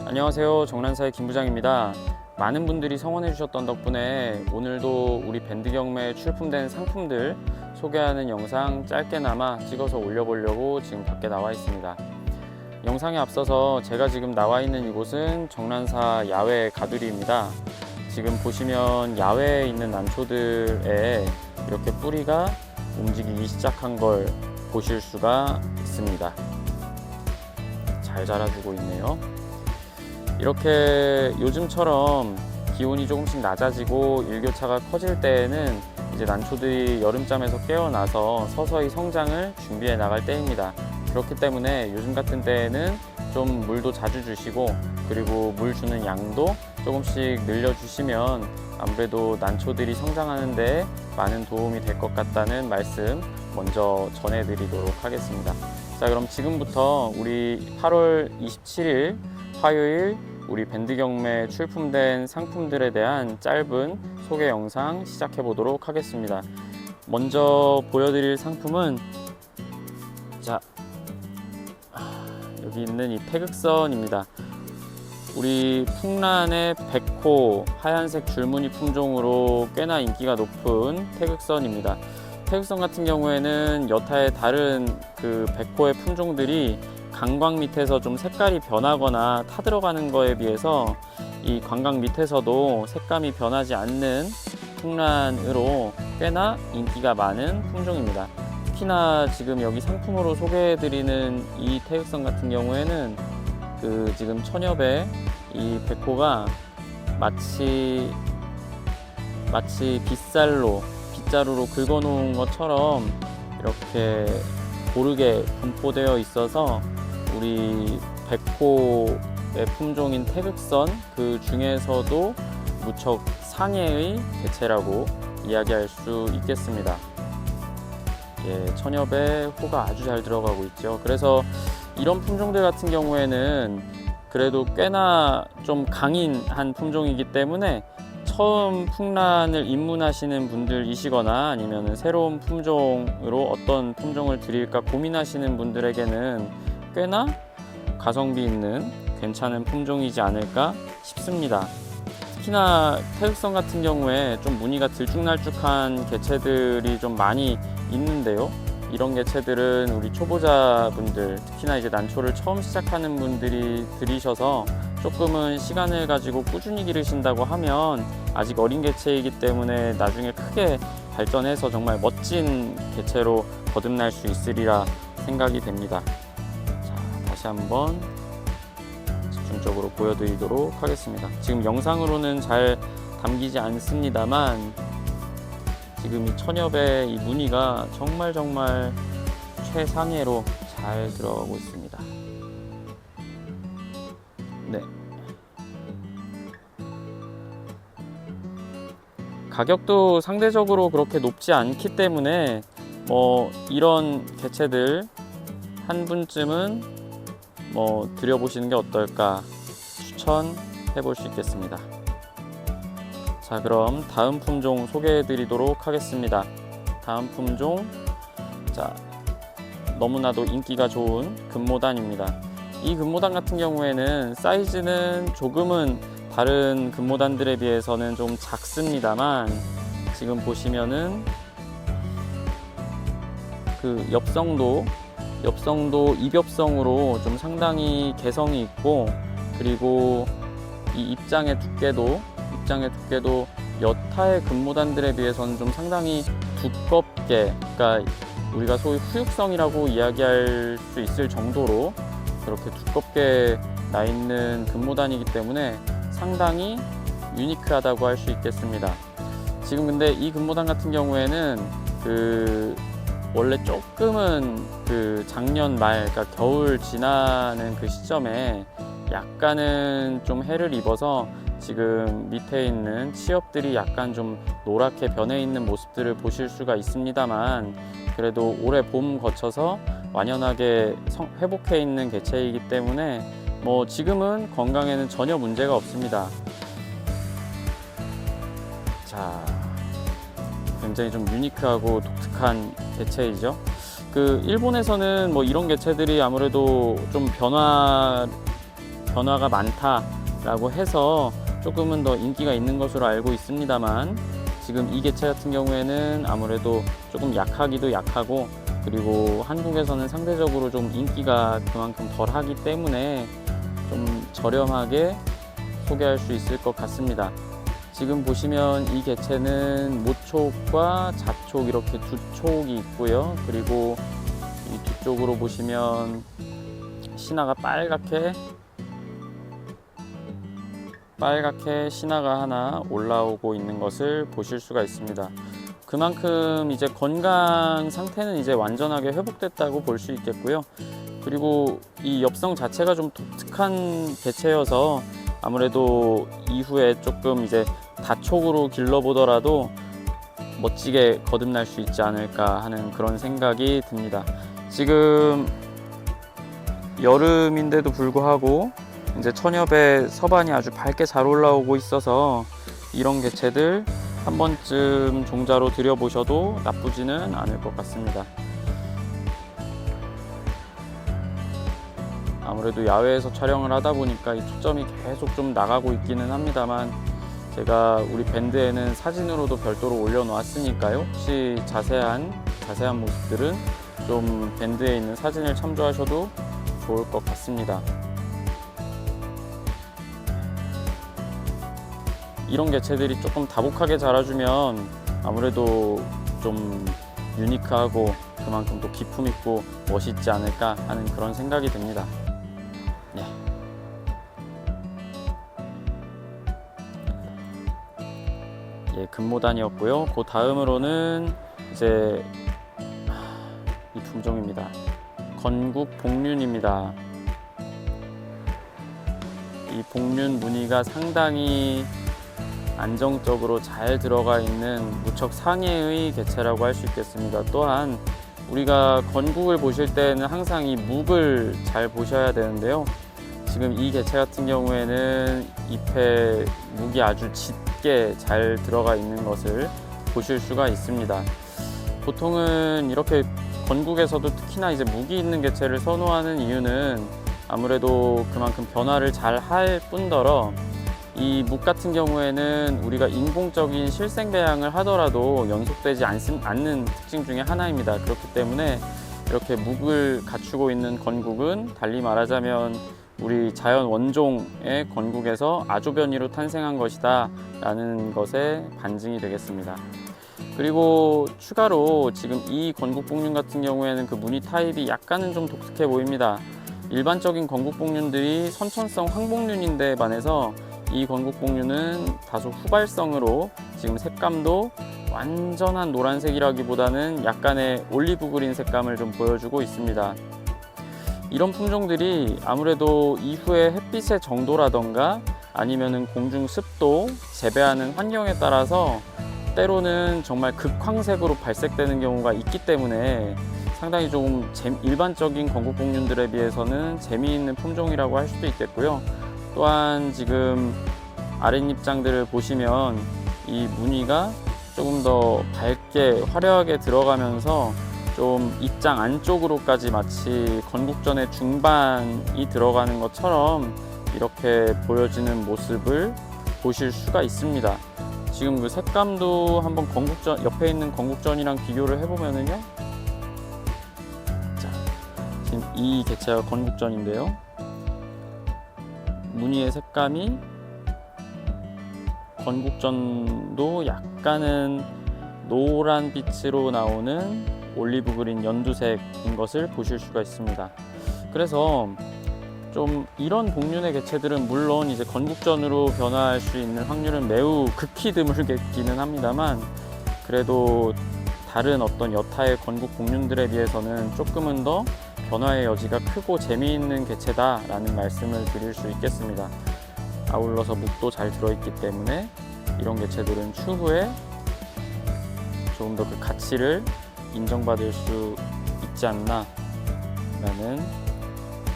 안녕하세요. 정란사의 김부장입니다. 많은 분들이 성원해 주셨던 덕분에 오늘도 우리 밴드 경매에 출품된 상품들 소개하는 영상 짧게나마 찍어서 올려보려고 지금 밖에 나와 있습니다. 영상에 앞서서 제가 지금 나와 있는 이곳은 정란사 야외 가두리입니다. 지금 보시면 야외에 있는 난초들에 이렇게 뿌리가 움직이기 시작한 걸 보실 수가 있습니다. 잘 자라주고 있네요. 이렇게 요즘처럼 기온이 조금씩 낮아지고 일교차가 커질 때에는 이제 난초들이 여름잠에서 깨어나서 서서히 성장을 준비해 나갈 때입니다. 그렇기 때문에 요즘 같은 때에는 좀 물도 자주 주시고, 그리고 물 주는 양도 조금씩 늘려주시면 아무래도 난초들이 성장하는 데 많은 도움이 될 것 같다는 말씀 먼저 전해드리도록 하겠습니다. 자, 그럼 지금부터 우리 8월 27일 화요일 우리 밴드 경매에 출품된 상품들에 대한 짧은 소개 영상 시작해 보도록 하겠습니다. 먼저 보여드릴 상품은 여기 있는 이 태극선입니다. 우리 풍란의 백호 하얀색 줄무늬 품종으로 꽤나 인기가 높은 태극선입니다. 태극선 같은 경우에는 여타의 다른 그 백호의 품종들이 강광 밑에서 좀 색깔이 변하거나 타들어가는 거에 비해서 이 광광 밑에서도 색감이 변하지 않는 풍란으로 꽤나 인기가 많은 품종입니다. 특히나 지금 여기 상품으로 소개해드리는 이 태극선 같은 경우에는 그 지금 천엽에 이 백호가 마치 빗자루로 긁어놓은 것처럼 이렇게 고르게 분포되어 있어서 우리 백호의 품종인 태극선 그 중에서도 무척 상해의 개체라고 이야기할 수 있겠습니다. 천엽에 호가 아주 잘 들어가고 있죠. 그래서 이런 품종들 같은 경우에는 그래도 꽤나 좀 강인한 품종이기 때문에 처음 풍란을 입문하시는 분들이시거나 아니면 새로운 품종으로 어떤 품종을 드릴까 고민하시는 분들에게는 꽤나 가성비 있는 괜찮은 품종이지 않을까 싶습니다. 특히나 태극선 같은 경우에 좀 무늬가 들쭉날쭉한 개체들이 좀 많이 있는데요. 이런 개체들은 우리 초보자분들, 특히나 이제 난초를 처음 시작하는 분들이 들이셔서 조금은 시간을 가지고 꾸준히 기르신다고 하면 아직 어린 개체이기 때문에 나중에 크게 발전해서 정말 멋진 개체로 거듭날 수 있으리라 생각이 됩니다. 자, 다시 한번 집중적으로 보여드리도록 하겠습니다. 지금 영상으로는 잘 담기지 않습니다만 지금 이 천엽의 이 무늬가 정말 최상해로 잘 들어가고 있습니다. 네. 가격도 상대적으로 그렇게 높지 않기 때문에 이런 개체들 한 분쯤은 드려보시는 게 어떨까 추천해 볼 수 있겠습니다. 자, 그럼 다음 품종 소개해 드리도록 하겠습니다. 다음 품종, 자, 너무나도 인기가 좋은 금모단입니다. 이 금모단 같은 경우에는 사이즈는 조금은 다른 금모단들에 비해서는 좀 작습니다만, 지금 보시면은 그 엽성도 입엽성으로 좀 상당히 개성이 있고, 그리고 이 입장의 두께도 여타의 금모단들에 비해서는 좀 상당히 두껍게, 그러니까 우리가 소위 후육성이라고 이야기할 수 있을 정도로 그렇게 두껍게 나 있는 금모단이기 때문에 상당히 유니크하다고 할 수 있겠습니다. 지금 근데 이 금모단 같은 경우에는 원래 조금은 작년 말, 그러니까 겨울 지나는 그 시점에 약간은 좀 해를 입어서 지금 밑에 있는 치엽들이 약간 좀 노랗게 변해 있는 모습들을 보실 수가 있습니다만, 그래도 올해 봄 거쳐서 완연하게 회복해 있는 개체이기 때문에 지금은 건강에는 전혀 문제가 없습니다. 자, 굉장히 좀 유니크하고 독특한 개체이죠. 일본에서는 이런 개체들이 아무래도 좀 변화가 많다라고 해서 조금은 더 인기가 있는 것으로 알고 있습니다만, 지금 이 개체 같은 경우에는 아무래도 조금 약하기도 약하고, 그리고 한국에서는 상대적으로 좀 인기가 그만큼 덜 하기 때문에 좀 저렴하게 소개할 수 있을 것 같습니다. 지금 보시면 이 개체는 모촉과 좌촉 이렇게 두 촉이 있고요. 그리고 이 뒤쪽으로 보시면 신화가 빨갛게 신화가 하나 올라오고 있는 것을 보실 수가 있습니다. 그만큼 이제 건강 상태는 이제 완전하게 회복됐다고 볼 수 있겠고요. 그리고 이 엽성 자체가 좀 독특한 개체여서 아무래도 이후에 조금 이제 다촉으로 길러보더라도 멋지게 거듭날 수 있지 않을까 하는 그런 생각이 듭니다. 지금 여름인데도 불구하고 이제 천엽에 서반이 아주 밝게 잘 올라오고 있어서 이런 개체들 한 번쯤 종자로 들여보셔도 나쁘지는 않을 것 같습니다. 아무래도 야외에서 촬영을 하다 보니까 이 초점이 계속 좀 나가고 있기는 합니다만, 제가 우리 밴드에는 사진으로도 별도로 올려놓았으니까요. 혹시 자세한 모습들은 좀 밴드에 있는 사진을 참조하셔도 좋을 것 같습니다. 이런 개체들이 조금 다복하게 자라주면 아무래도 좀 유니크하고 그만큼 또 기품 있고 멋있지 않을까 하는 그런 생각이 듭니다. 네. 예, 금모단이었고요. 그 다음으로는 이제 이 품종입니다. 건국복륜입니다. 이 복륜 무늬가 상당히 안정적으로 잘 들어가 있는 무척 상해의 개체라고 할 수 있겠습니다. 또한 우리가 건국을 보실 때는 항상 이 묵을 잘 보셔야 되는데요. 지금 이 개체 같은 경우에는 잎에 묵이 아주 짙게 잘 들어가 있는 것을 보실 수가 있습니다. 보통은 이렇게 건국에서도 특히나 이제 묵이 있는 개체를 선호하는 이유는 아무래도 그만큼 변화를 잘 할 뿐더러 이 묵 같은 경우에는 우리가 인공적인 실생 배양을 하더라도 연속되지 않는 특징 중에 하나입니다. 그렇기 때문에 이렇게 묵을 갖추고 있는 건국은 달리 말하자면 우리 자연 원종의 건국에서 아조변이로 탄생한 것이다 라는 것의 반증이 되겠습니다. 그리고 추가로 지금 이 건국복륜 같은 경우에는 그 무늬 타입이 약간은 좀 독특해 보입니다. 일반적인 건국복륜들이 선천성 황복륜인데 반해서 이 건국복륜은 다소 후발성으로 지금 색감도 완전한 노란색이라기보다는 약간의 올리브 그린 색감을 좀 보여주고 있습니다. 이런 품종들이 아무래도 이후에 햇빛의 정도라던가 아니면은 공중 습도, 재배하는 환경에 따라서 때로는 정말 극황색으로 발색되는 경우가 있기 때문에 상당히 조금 일반적인 건국복륜들에 비해서는 재미있는 품종이라고 할 수도 있겠고요. 또한 지금 아랫잎장들을 보시면 이 무늬가 조금 더 밝게 화려하게 들어가면서 좀 잎장 안쪽으로까지 마치 건국전의 중반이 들어가는 것처럼 이렇게 보여지는 모습을 보실 수가 있습니다. 지금 그 색감도 한번 건국전 옆에 있는 건국전이랑 비교를 해보면은요. 자, 지금 이 개체가 건국전인데요. 무늬의 색감이 건국전도 약간은 노란 빛으로 나오는 올리브 그린 연두색인 것을 보실 수가 있습니다. 그래서 좀 이런 복륜의 개체들은 물론 이제 건국전으로 변화할 수 있는 확률은 매우 극히 드물겠기는 합니다만, 그래도 다른 어떤 여타의 건국 복륜들에 비해서는 조금은 더 변화의 여지가 크고 재미있는 개체다라는 말씀을 드릴 수 있겠습니다. 아울러서 묵도 잘 들어있기 때문에 이런 개체들은 추후에 조금 더 그 가치를 인정받을 수 있지 않나 라는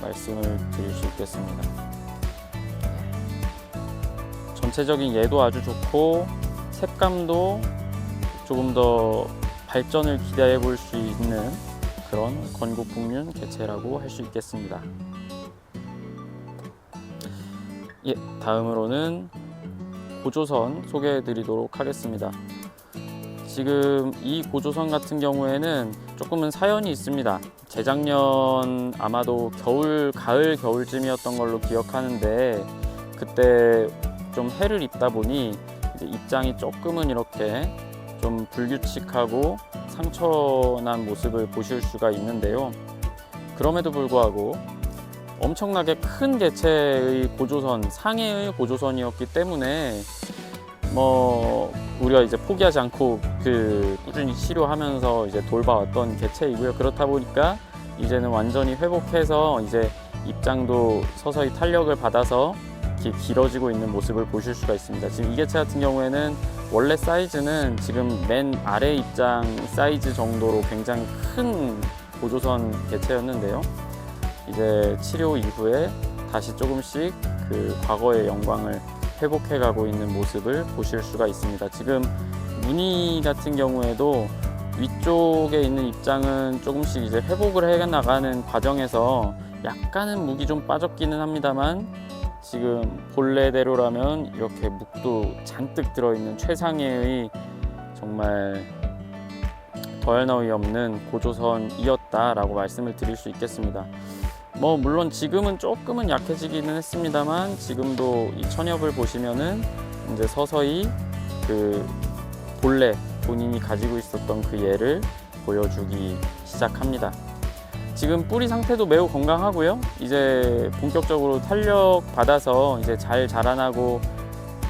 말씀을 드릴 수 있겠습니다. 전체적인 예도 아주 좋고 색감도 조금 더 발전을 기대해 볼 수 있는 그런 건국복륜 개체라고 할 수 있겠습니다. 예, 다음으로는 고조선 소개해 드리도록 하겠습니다. 지금 이 고조선 같은 경우에는 조금은 사연이 있습니다. 재작년 아마도 가을 겨울쯤이었던 걸로 기억하는데, 그때 좀 해를 입다 보니 이제 입장이 조금은 이렇게 좀 불규칙하고 상처난 모습을 보실 수가 있는데요. 그럼에도 불구하고 엄청나게 큰 개체의 고조선, 상해의 고조선이었기 때문에 우리가 이제 포기하지 않고 꾸준히 치료하면서 이제 돌봐왔던 개체이고요. 그렇다 보니까 이제는 완전히 회복해서 이제 입장도 서서히 탄력을 받아서 길어지고 있는 모습을 보실 수가 있습니다. 지금 이 개체 같은 경우에는 원래 사이즈는 지금 맨 아래 입장 사이즈 정도로 굉장히 큰 고조선 개체였는데요. 이제 치료 이후에 다시 조금씩 과거의 영광을 회복해가고 있는 모습을 보실 수가 있습니다. 지금 무늬 같은 경우에도 위쪽에 있는 입장은 조금씩 이제 회복을 해 나가는 과정에서 약간은 묵이 좀 빠졌기는 합니다만, 지금 본래대로라면 이렇게 묵도 잔뜩 들어있는 최상의 정말 더할 나위 없는 고조선이었다라고 말씀을 드릴 수 있겠습니다. 물론 지금은 조금은 약해지기는 했습니다만, 지금도 이 천엽을 보시면은 이제 서서히 본래 본인이 가지고 있었던 그 예를 보여주기 시작합니다. 지금 뿌리 상태도 매우 건강하고요. 이제 본격적으로 탄력 받아서 이제 잘 자라나고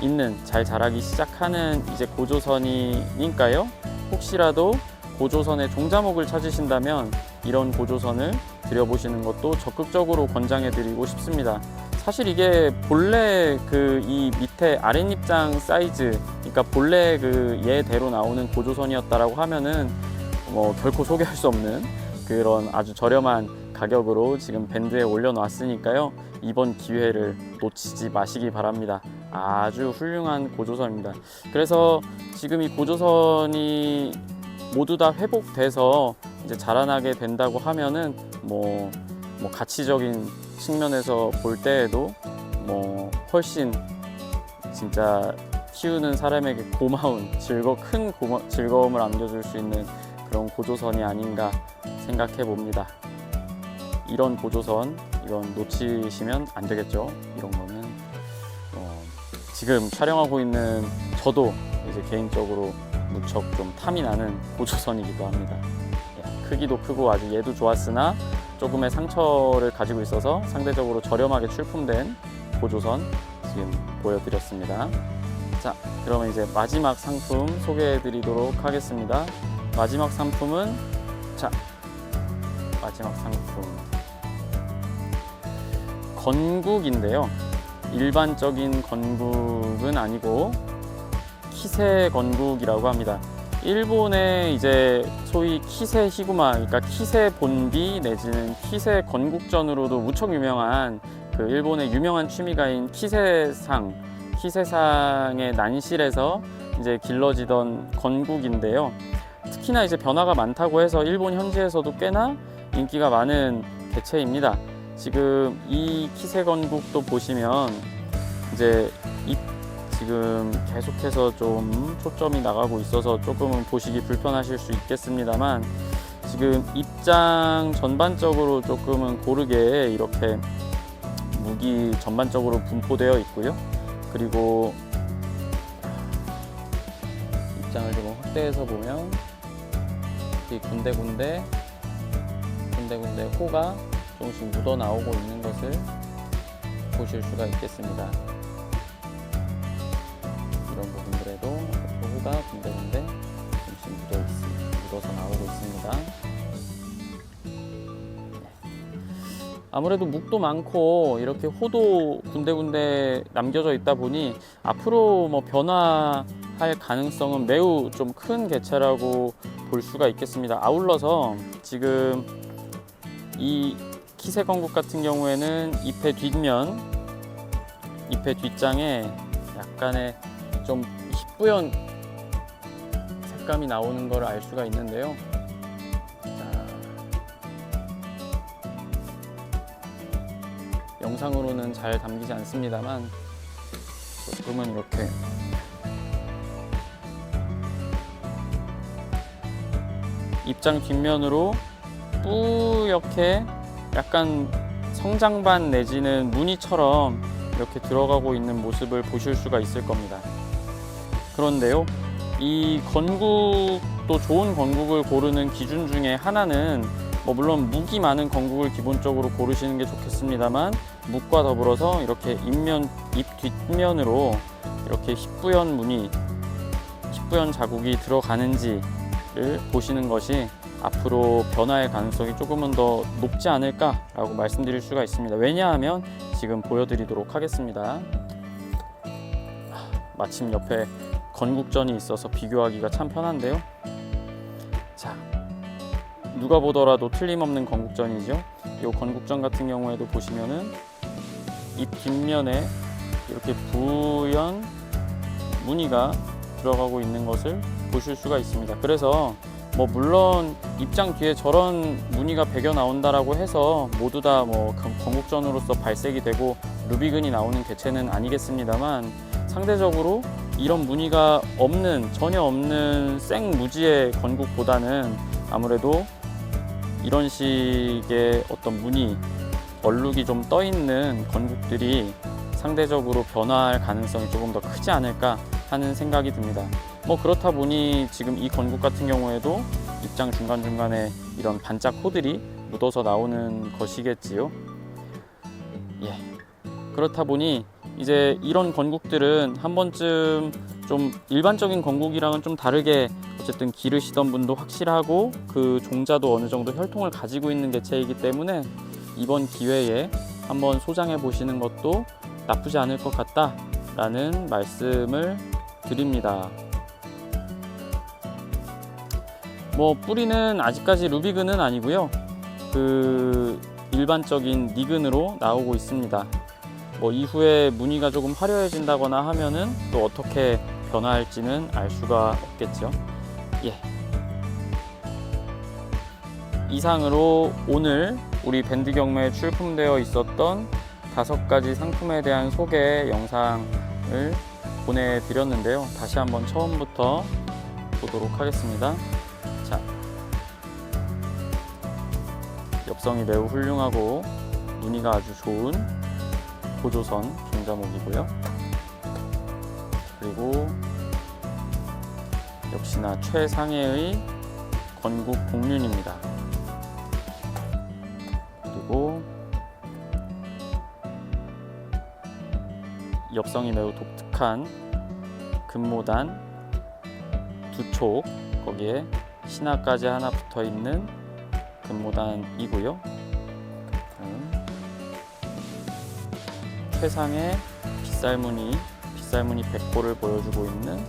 있는, 잘 자라기 시작하는 이제 고조선이니까요. 혹시라도 고조선의 종자목을 찾으신다면 이런 고조선을 들여보시는 것도 적극적으로 권장해드리고 싶습니다. 사실 이게 본래 이 밑에 아랫입장 사이즈, 그러니까 본래 예대로 나오는 고조선이었다라고 하면은 결코 소개할 수 없는 그런 아주 저렴한 가격으로 지금 밴드에 올려놨으니까요. 이번 기회를 놓치지 마시기 바랍니다. 아주 훌륭한 고조선입니다. 그래서 지금 이 고조선이 모두 다 회복돼서 이제 자라나게 된다고 하면은 가치적인 측면에서 볼 때에도 훨씬 진짜 키우는 사람에게 큰 즐거움을 안겨줄 수 있는 그런 고조선이 아닌가 생각해 봅니다. 이런 고조선, 이건 놓치시면 안 되겠죠. 이런 거는 지금 촬영하고 있는 저도 이제 개인적으로 무척 좀 탐이 나는 고조선이기도 합니다. 크기도 크고 아주 얘도 좋았으나 조금의 상처를 가지고 있어서 상대적으로 저렴하게 출품된 고조선 지금 보여드렸습니다. 자, 그러면 이제 마지막 상품 소개해 드리도록 하겠습니다. 마지막 상품은 건국인데요. 일반적인 건국은 아니고 키세 건국이라고 합니다. 일본의 이제 소위 키세 히구마, 그러니까 키세 본비 내지는 키세 건국전으로도 무척 유명한 일본의 유명한 취미가인 키세상의 난실에서 이제 길러지던 건국인데요. 특히나 이제 변화가 많다고 해서 일본 현지에서도 꽤나 인기가 많은 개체입니다. 지금 이 키세 건국도 보시면 이제 지금 계속해서 좀 초점이 나가고 있어서 조금은 보시기 불편하실 수 있겠습니다만, 지금 입장 전반적으로 조금은 고르게 이렇게 묵이 전반적으로 분포되어 있고요. 그리고 입장을 좀 확대해서 보면 이 군데군데 호가 조금씩 묻어 나오고 있는 것을 보실 수가 있겠습니다. 이런 부분들에도 호가 군데군데 조금씩 묻어서 나오고 있습니다. 아무래도 묵도 많고 이렇게 호도 군데군데 남겨져 있다 보니 앞으로 변화할 가능성은 매우 좀 큰 개체라고 볼 수가 있겠습니다. 아울러서 지금 이 키세 건국 같은 경우에는 잎의 뒷장에 약간의 좀 희뿌연 색감이 나오는 걸 알 수가 있는데요. 영상으로는 잘 담기지 않습니다만 조금은 이렇게 입장 뒷면으로 뿌옇게 약간 성장반 내지는 무늬처럼 이렇게 들어가고 있는 모습을 보실 수가 있을 겁니다. 그런데요, 이 건국도 좋은 건국을 고르는 기준 중에 하나는 물론 묵이 많은 건국을 기본적으로 고르시는 게 좋겠습니다만, 묵과 더불어서 이렇게 잎 뒷면으로 이렇게 희뿌연 무늬, 희뿌연 자국이 들어가는지를 보시는 것이 앞으로 변화의 가능성이 조금은 더 높지 않을까라고 말씀드릴 수가 있습니다. 왜냐하면 지금 보여드리도록 하겠습니다. 마침 옆에 건국전이 있어서 비교하기가 참 편한데요. 자, 누가 보더라도 틀림없는 건국전이죠. 이 건국전 같은 경우에도 보시면은 잎 뒷면에 이렇게 부연 무늬가 들어가고 있는 것을 보실 수가 있습니다. 그래서 물론 입장 뒤에 저런 무늬가 배겨 나온다라고 해서 모두 다 건국전으로서 발색이 되고 루비근이 나오는 개체는 아니겠습니다만, 상대적으로 이런 무늬가 전혀 없는 생무지의 건국보다는 아무래도 이런 식의 어떤 무늬, 얼룩이 좀 떠 있는 건국들이 상대적으로 변화할 가능성이 조금 더 크지 않을까 하는 생각이 듭니다. 그렇다 보니 지금 이 건국 같은 경우에도 입장 중간중간에 이런 반짝 호들이 묻어서 나오는 것이겠지요. 예. 그렇다 보니 이제 이런 건국들은 한 번쯤 좀 일반적인 건국이랑은 좀 다르게 어쨌든 기르시던 분도 확실하고 그 종자도 어느 정도 혈통을 가지고 있는 개체이기 때문에 이번 기회에 한번 소장해 보시는 것도 나쁘지 않을 것 같다라는 말씀을 드립니다. 뿌리는 아직까지 루비근은 아니고요. 그 일반적인 니근으로 나오고 있습니다. 이후에 무늬가 조금 화려해진다거나 하면은 또 어떻게 변화할지는 알 수가 없겠죠. 예. 이상으로 오늘 우리 밴드 경매에 출품되어 있었던 5가지 상품에 대한 소개 영상을 보내드렸는데요. 다시 한번 처음부터 보도록 하겠습니다. 자, 엽성이 매우 훌륭하고 무늬가 아주 좋은 보조선 종자목이고요. 그리고 역시나 최상해의 건국 복륜입니다. 그리고 엽성이 매우 독특한 금모단 2촉, 거기에 신화까지 하나 붙어 있는 금모단이고요. 최상의 빗살무늬 100호를 보여주고 있는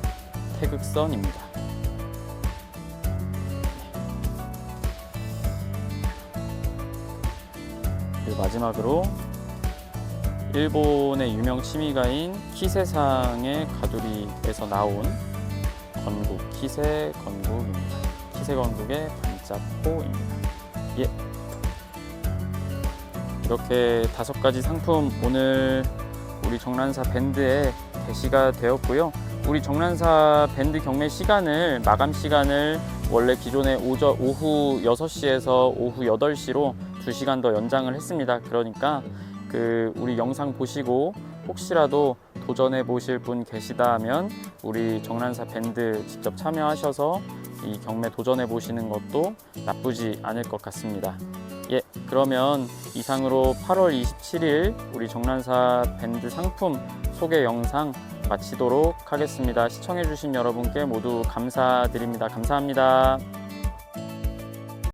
태극선입니다. 그리고 마지막으로 일본의 유명 취미가인 키세상의 가두리에서 나온 건국, 키세 건국입니다. 키세 건국의 반짝호입니다. 예. 이렇게 5가지 상품 오늘 우리 정란사 밴드에 게시가 되었고요. 우리 정란사 밴드 경매 시간을, 마감 시간을 원래 기존에 오후 6시에서 오후 8시로 2시간 더 연장을 했습니다. 그러니까 우리 영상 보시고 혹시라도 도전해 보실 분 계시다면 우리 정란사 밴드 직접 참여하셔서 이 경매 도전해 보시는 것도 나쁘지 않을 것 같습니다. 예, 그러면 이상으로 8월 27일 우리 정란사 밴드 상품 소개 영상 마치도록 하겠습니다. 시청해 주신 여러분께 모두 감사드립니다. 감사합니다.